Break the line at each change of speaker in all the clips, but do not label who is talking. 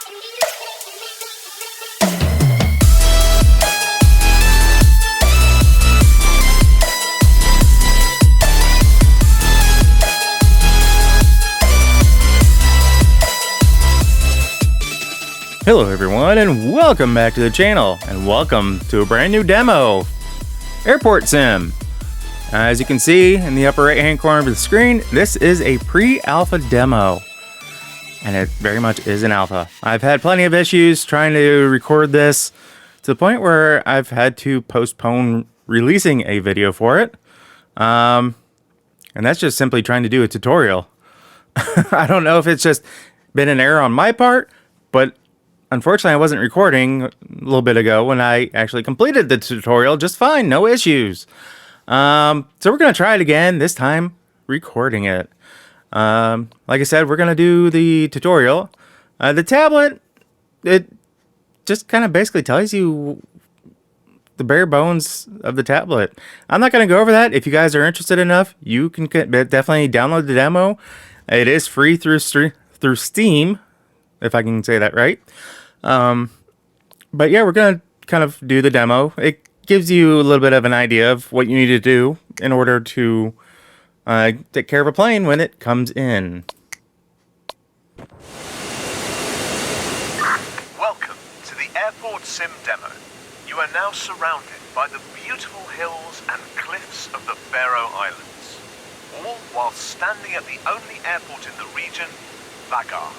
Hello everyone and welcome back to the channel and welcome to a brand new demo, Airport Sim. As you can see in the upper right hand corner of the screen, this is a pre-alpha demo and it very much is an alpha. I've had plenty of issues trying to record this to the point where I've had to postpone releasing a video for it. And that's just simply trying to do a tutorial. I don't know if it's just been an error on my part, but unfortunately, I wasn't recording a little bit ago when I actually completed the tutorial just fine, no issues. So we're going to try it again, this time recording it. Like I said, we're going to do the tutorial. The tablet, it just kind of basically tells you the bare bones of the tablet. I'm not going to go over that. If you guys are interested enough, you can definitely download the demo. It is free through Steam, if I can say that right. But yeah, we're going to kind of do the demo. It gives you a little bit of an idea of what you need to do in order to take care of a plane when it comes in.
Welcome to the Airport Sim demo. You are now surrounded by the beautiful hills and cliffs of the Faroe Islands, all while standing at the only airport in the region, Vagar.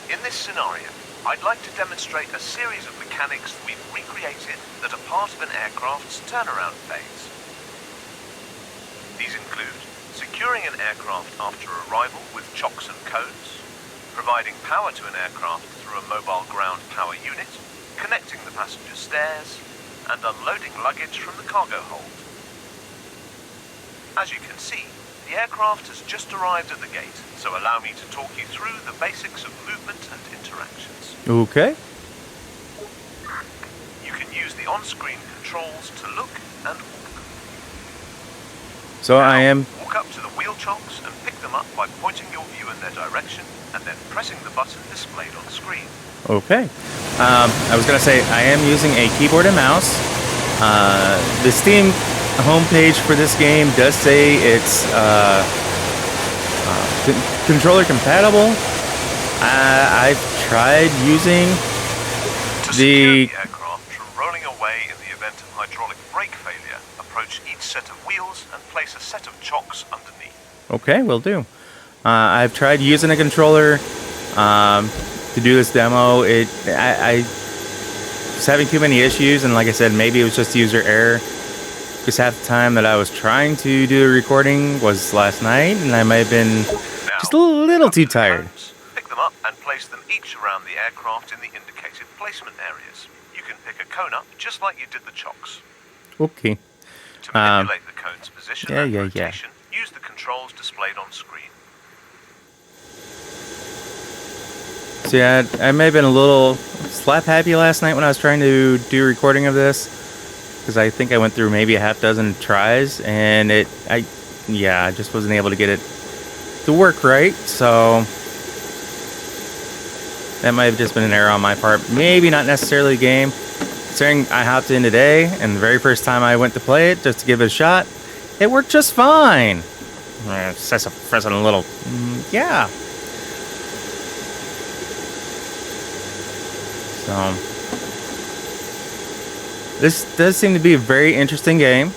In this scenario, I'd like to demonstrate a series of mechanics that we've recreated that are part of an aircraft's turnaround phase. These include securing an aircraft after arrival with chocks and cones, providing power to an aircraft through a mobile ground power unit, connecting the passenger stairs, and unloading luggage from the cargo hold. As you can see, the aircraft has just arrived at the gate, so allow me to talk you through the basics of movement and interactions.
Okay.
You can use the on-screen controls to look and walk.
So
Now,
I am...
walk up to the wheel chocks and pick them up by pointing your view in their direction and then pressing the button displayed on the screen.
Okay. I was going to say, I am using a keyboard and mouse. The Steam homepage for this game does say it's controller compatible. I've tried using
To secure the aircraft from rolling away in the event of hydraulic brake failure, approach each set of wheels and place a set of chocks underneath.
Okay, will do. I've tried using a controller to do this demo. I was having too many issues, and like I said, maybe it was just user error. Because half the time that I was trying to do the recording was last night, and I might have been just a little too tired.
Pick them up and place them each around the aircraft in the indicated placement areas. You can pick a cone up just like you did the chocks.
Okay.
To manipulate the cone's position and
yeah.
rotation, use the controls displayed on screen.
So yeah, I may have been a little slap happy last night when I was trying to do a recording of this. Because I think I went through maybe a half dozen tries, and I just wasn't able to get it to work right. So that might have just been an error on my part. Maybe not necessarily the game. Considering I hopped in today, and the very first time I went to play it, just to give it a shot, it worked just fine. It's just a little, yeah. So this does seem to be a very interesting game.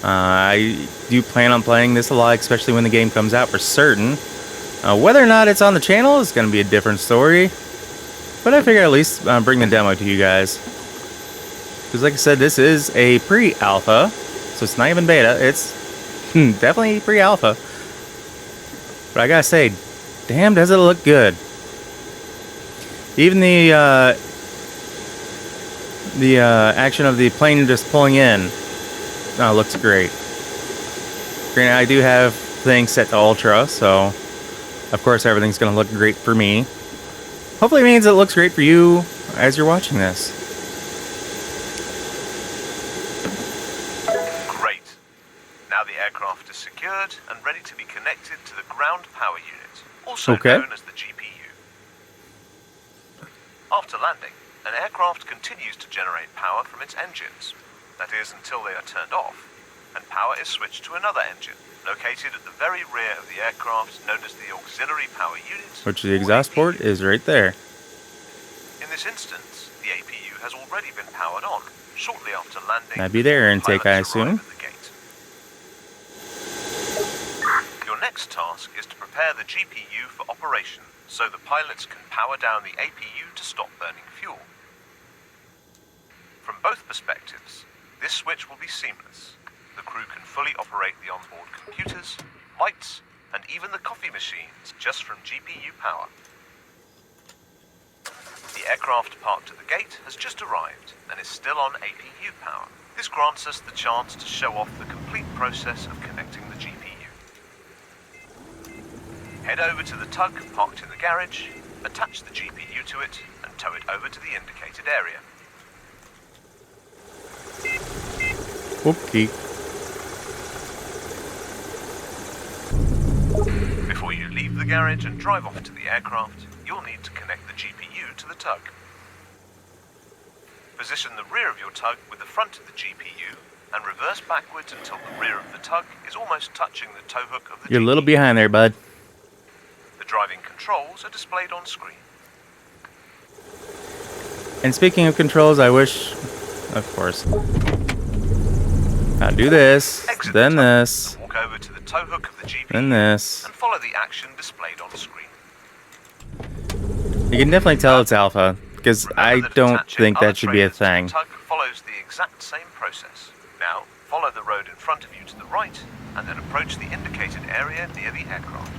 I do plan on playing this a lot, especially when the game comes out for certain. Whether or not it's on the channel is going to be a different story. But I figure at least bring the demo to you guys. Because like I said, this is a pre-alpha. So it's not even beta. It's definitely pre-alpha. But I gotta say, damn does it look good. Even the action of the plane just pulling in looks great. Granted, I do have things set to ultra, so of course everything's going to look great for me. Hopefully it means it looks great for you as you're watching this.
Great. Now the aircraft is secured and ready to be connected to the ground power unit, also known as the GPU. After landing, an aircraft continues to generate power from its engines. That is, until they are turned off, and power is switched to another engine, located at the very rear of the aircraft, known as the auxiliary power unit,
Which the exhaust port is right there.
In this instance, the APU has already been powered on, shortly after landing.
That'd be their intake, I assume.
Your next task is to prepare the GPU for operation, so the pilots can power down the APU to stop burning fuel. From both perspectives, this switch will be seamless. The crew can fully operate the onboard computers, lights, and even the coffee machines just from GPU power. The aircraft parked at the gate has just arrived and is still on APU power. This grants us the chance to show off the complete process of connecting the GPU. Head over to the tug parked in the garage, attach the GPU to it, and tow it over to the indicated area.
Okay.
Before you leave the garage and drive off to the aircraft, you'll need to connect the GPU to the tug. Position the rear of your tug with the front of the GPU and reverse backwards until the rear of the tug is almost touching the tow hook of the GPU.
You're a little behind there, bud.
The driving controls are displayed on screen.
And speaking of controls, I wish, of course. Now do this,
Exit
then
the tug,
this,
walk over to the tow hook of the GPU,
then this.
and follow the action displayed on screen.
You can definitely tell it's alpha, because I
Remember that
don't
attaching
think
other
that should be a
trailers to the
thing.
tug follows the exact same process. Now, follow the road in front of you to the right, and then approach the indicated area near the aircraft.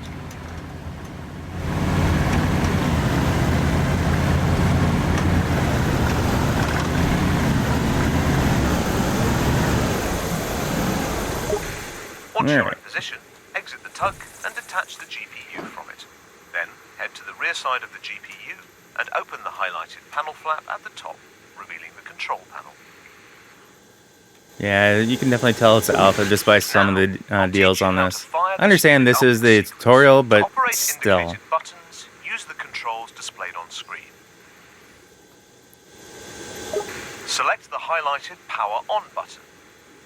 Once you're in position, exit the tug and detach the GPU from it. Then, head to the rear side of the GPU and open the highlighted panel flap at the top, revealing the control panel.
Yeah, you can definitely tell it's alpha just by some of the deals on this. I understand this is the tutorial, but still.
To operate indicated buttons, use the controls displayed on screen. Select the highlighted Power On button.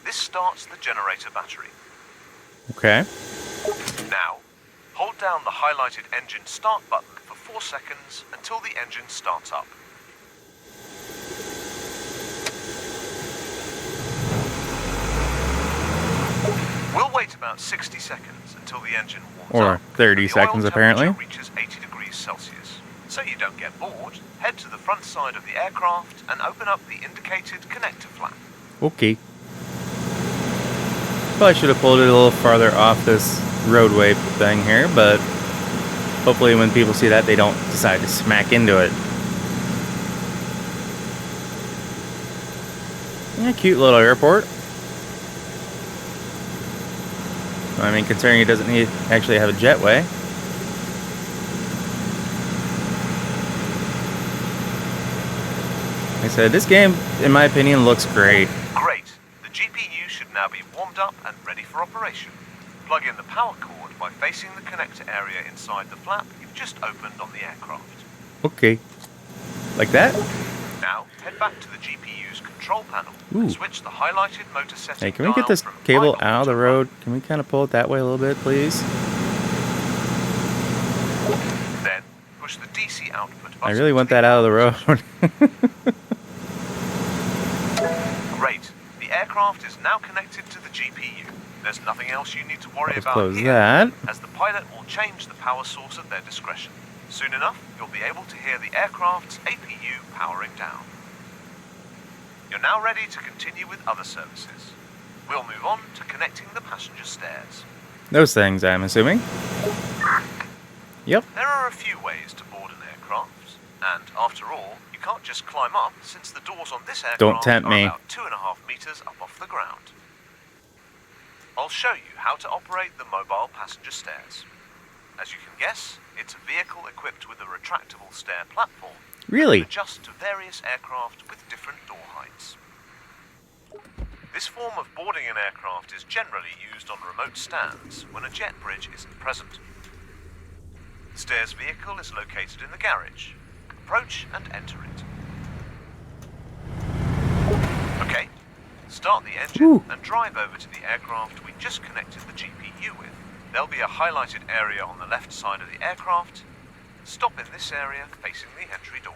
This starts the generator battery.
Okay.
Now, hold down the highlighted engine start button for 4 seconds until the engine starts up. We'll wait about 60 seconds until the engine warms up.
Or 30
and the
seconds,
oil
apparently.
temperature reaches 80 degrees Celsius. So you don't get bored, head to the front side of the aircraft and open up the indicated connector flap.
Okay. Probably should have pulled it a little farther off this roadway thing here, but hopefully when people see that, they don't decide to smack into it. Yeah, cute little airport. I mean, considering it doesn't actually have a jetway. Like I said, this game, in my opinion, looks great.
Great. The GPU should now be warmed up and ready for operation. Plug in the power cord by facing the connector area inside the flap you've just opened on the aircraft.
Okay. Like that?
Now, head back to the GPU's control panel
Ooh.
and switch the highlighted motor setting
Hey, can we get
dial
this
from
cable
idle
out of the
to
road? Can we kind of pull it that way a little bit, please?
run. Then, push the DC output button.
I really want
to
that
the
out of the
on
road.
Great. The aircraft is now connected to the GPU. There's nothing else you need to worry
Let's
about
close
here,
that.
as the pilot will change the power source at their discretion. Soon enough, you'll be able to hear the aircraft's APU powering down. You're now ready to continue with other services. We'll move on to connecting the passenger stairs.
Those things, I'm assuming. Yep.
There are a few ways to board an aircraft, and after all, you can't just climb up since the doors on this aircraft
Don't tempt
are
me.
about 2.5 meters up off the ground. I'll show you how to operate the mobile passenger stairs. As you can guess, it's a vehicle equipped with a retractable stair platform.
Really?
That can adjust to various aircraft with different door heights. This form of boarding an aircraft is generally used on remote stands when a jet bridge isn't present. The stairs vehicle is located in the garage. approach and enter it. Okay, start the engine and drive over to the aircraft we just connected the GPU with. There'll be a highlighted area on the left side of the aircraft. Stop in this area facing the entry door.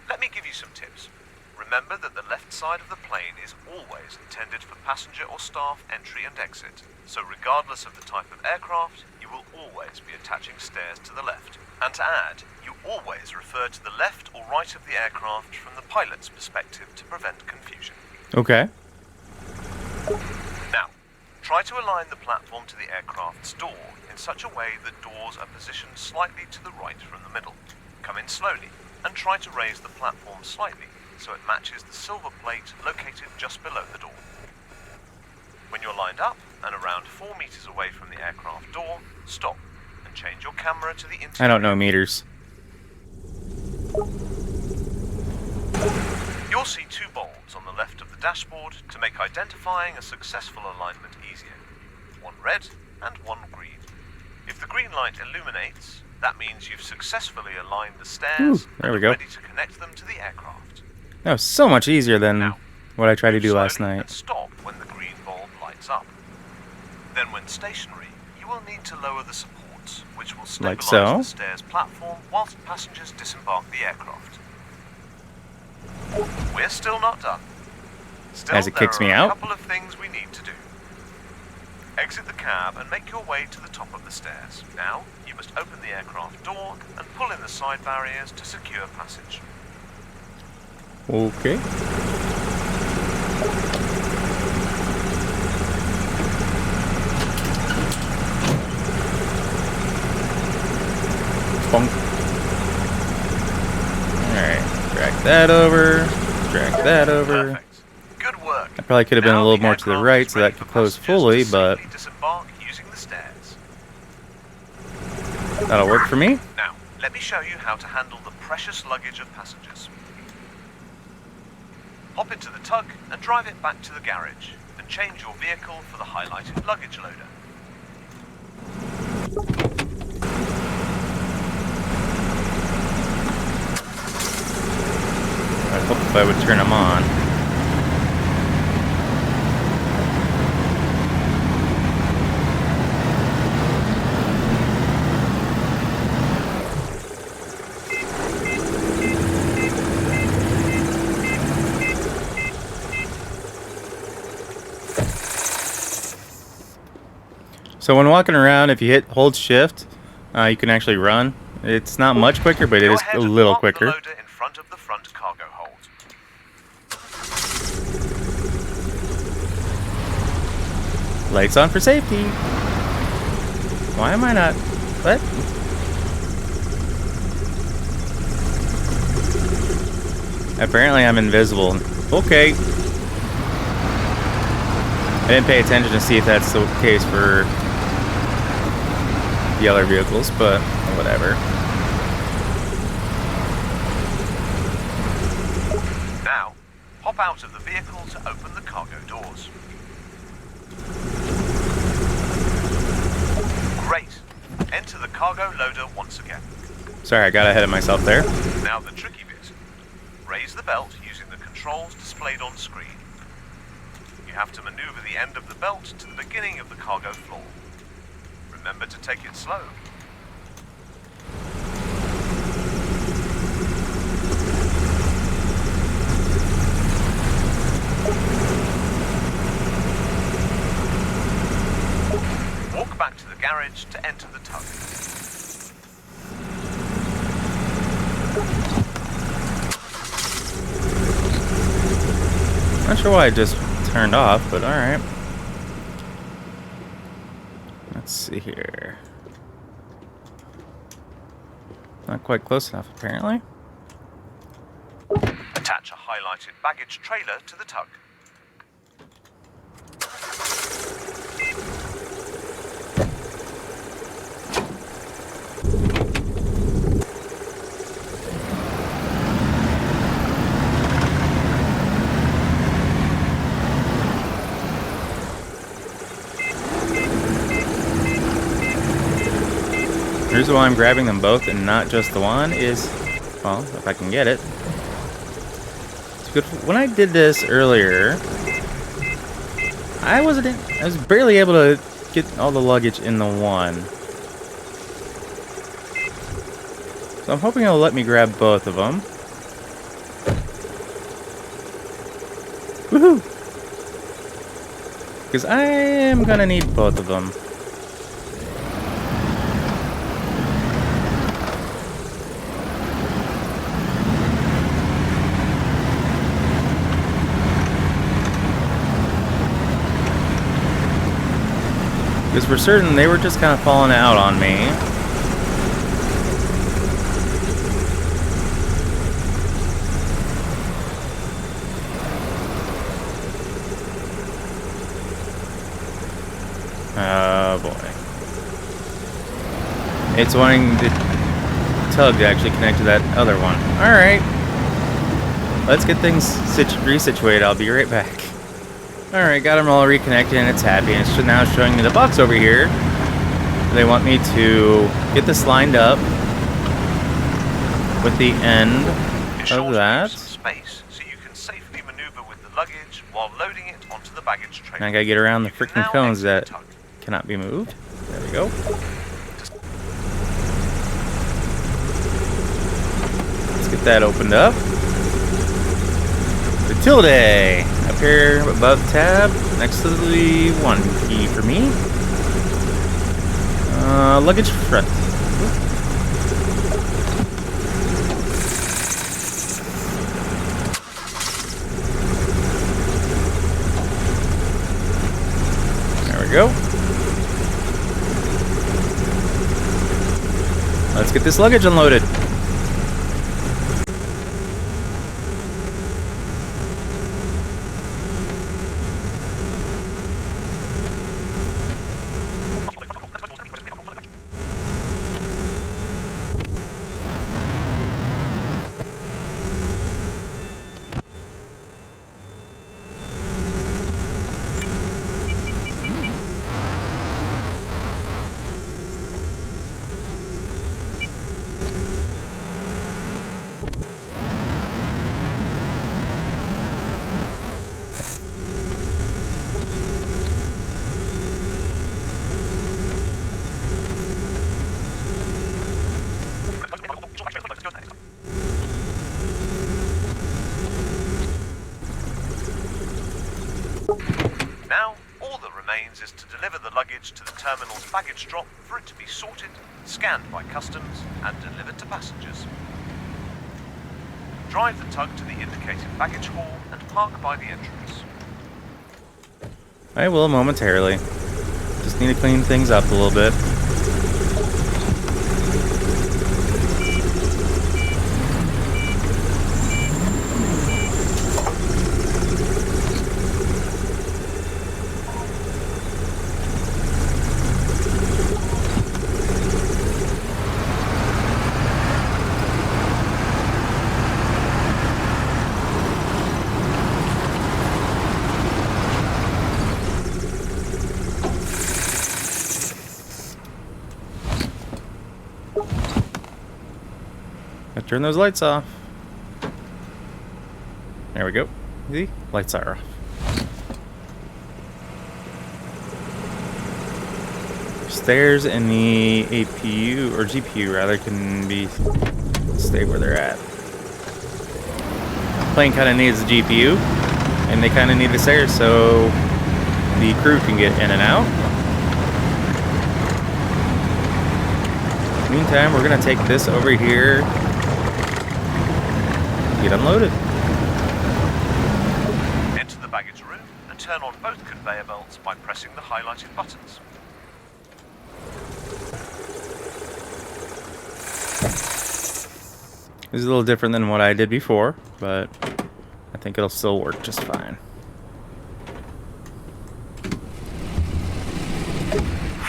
Let me give you some tips. Remember that the left side of the plane is always intended for passenger or staff entry and exit, so regardless of the type of aircraft, you will always be attaching stairs to the left. And to add, you always refer to the left or right of the aircraft from the pilot's perspective to prevent confusion.
Okay.
Now, try to align the platform to the aircraft's door in such a way that doors are positioned slightly to the right from the middle. Come in slowly and try to raise the platform slightly so it matches the silver plate located just below the door. When you're lined up and around 4 meters away from the aircraft door, stop and change your camera to the interior.
I don't know meters.
You'll see 2 bulbs on the left of the dashboard to make identifying a successful alignment easier. One red and one green. If the green light illuminates, that means you've successfully aligned the stairs
there we
and
go.
are ready to connect them to the aircraft.
That was so much easier than
Now,
what I tried to do last
slowly
night.
and stop when the green bulb lights up. Then when stationary, you will need to lower the supports, which will
Like
stabilize
so.
the stairs platform whilst passengers disembark the aircraft. We're still not done. Still,
As it kicks me
there are
out.
a couple of things we need to do. Exit the cab and make your way to the top of the stairs. Now, you must open the aircraft door and pull in the side barriers to secure passage.
Okay. Bonk. Alright. Drag that over. Drag that over.
Perfect. Good work.
I probably could have been a
Now
little
the
more to the
aircraft
right
is
so
ready
that
for
could close
passengers
fully,
to
but
safely disembark using the stairs.
that'll work for me.
Now, let me show you how to handle the precious luggage of passengers. Hop into the tug and drive it back to the garage, and change your vehicle for the highlighted luggage loader.
I'd hope if I would turn them on. So when walking around, if you hold shift, you can actually run. It's not much quicker, but it
Go
is
ahead
a
and
little
park
quicker.
the loader in front of the front cargo hold.
Lights on for safety. Why am I not? What? Apparently I'm invisible. Okay. I didn't pay attention to see if that's the case for the other vehicles, but whatever.
Now, hop out of the vehicle to open the cargo doors. Great. Enter the cargo loader once again.
Sorry, I got ahead of myself there.
Now the tricky bit. Raise the belt using the controls displayed on screen. You have to maneuver the end of the belt to the beginning of the cargo floor. Remember to take it slow. Walk back to the garage to enter the tug.
Not sure why I just turned off, but alright. Let's see here. Not quite close enough, apparently.
Attach a highlighted baggage trailer to the tug.
Here's reason why I'm grabbing them both and not just the one is, well, if I can get it. It's good. When I did this earlier, I was barely able to get all the luggage in the one. So I'm hoping it'll let me grab both of them. Woohoo! Because I am gonna need both of them. Because for certain, they were just kind of falling out on me. Oh boy. It's wanting the tug to actually connect to that other one. Alright. Let's get things resituated. I'll be right back. Alright, got them all reconnected and it's happy. And it's now showing me the box over here. They want me to get this lined up with the end of that.
Space so you can safely maneuver with the luggage while loading it onto the baggage trailer.
And I gotta get around the freaking cones that cannot be moved. There we go. Let's get that opened up. The tilde up here above tab next to the one key for me. Luggage front. There we go. Let's get this luggage unloaded.
Now, all that remains is to deliver the luggage to the terminal's baggage drop for it to be sorted, scanned by customs, and delivered to passengers. Drive the tug to the indicated baggage hall and park by the entrance.
I will momentarily. Just need to clean things up a little bit. Turn those lights off. There we go. See? Lights are off. Stairs and the APU, or GPU rather, can be stay where they're at. Plane kind of needs the GPU, and they kind of need the stairs so the crew can get in and out. Meantime, we're gonna take this over here. Get unloaded.
Enter the baggage room and turn on both conveyor belts by pressing the highlighted buttons.
This is a little different than what I did before, but I think it'll still work just fine.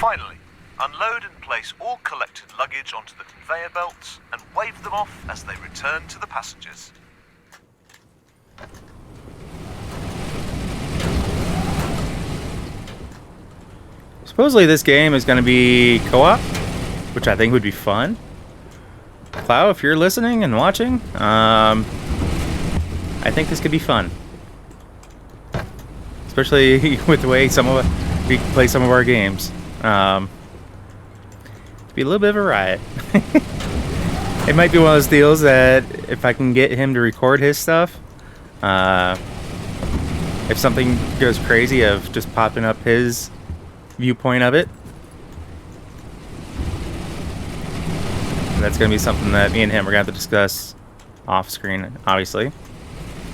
Finally, unload and place all collected luggage onto the conveyor belts and wave them off as they return to the passengers.
Supposedly this game is going to be co-op, which I think would be fun. Clow, if you're listening and watching, I think this could be fun. Especially with the way we play some of our games. It'd be a little bit of a riot. It might be one of those deals that if I can get him to record his stuff, if something goes crazy of just popping up his viewpoint of it, that's going to be something that me and him are going to have to discuss off screen, obviously,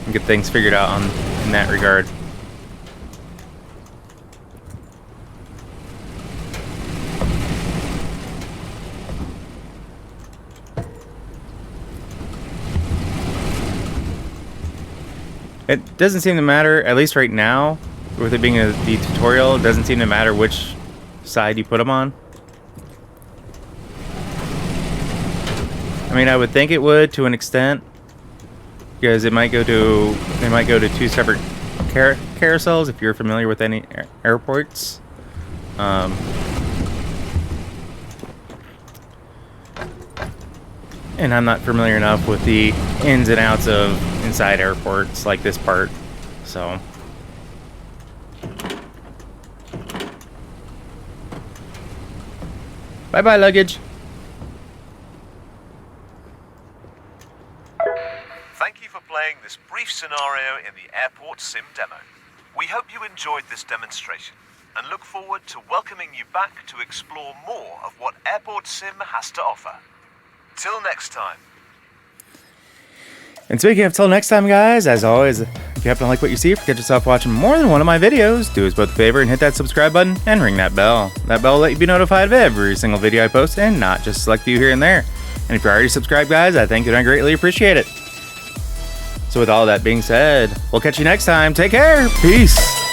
and get things figured out in that regard. It doesn't seem to matter, at least right now, with it being the tutorial, it doesn't seem to matter which side you put them on. I mean, I would think it would to an extent, because it might go to two separate carousels if you're familiar with any airports. And I'm not familiar enough with the ins and outs of inside airports like this part, so. Bye-bye, luggage.
Thank you for playing this brief scenario in the Airport Sim demo. We hope you enjoyed this demonstration and look forward to welcoming you back to explore more of what Airport Sim has to offer. Till next time.
And speaking of till next time, guys, as always, if you happen to like what you see, forget yourself watching more than one of my videos, do us both a favor and hit that subscribe button and ring that bell. That bell will let you be notified of every single video I post and not just select you here and there. And if you're already subscribed, guys, I think I greatly appreciate it. So with all that being said, we'll catch you next time. Take care. Peace.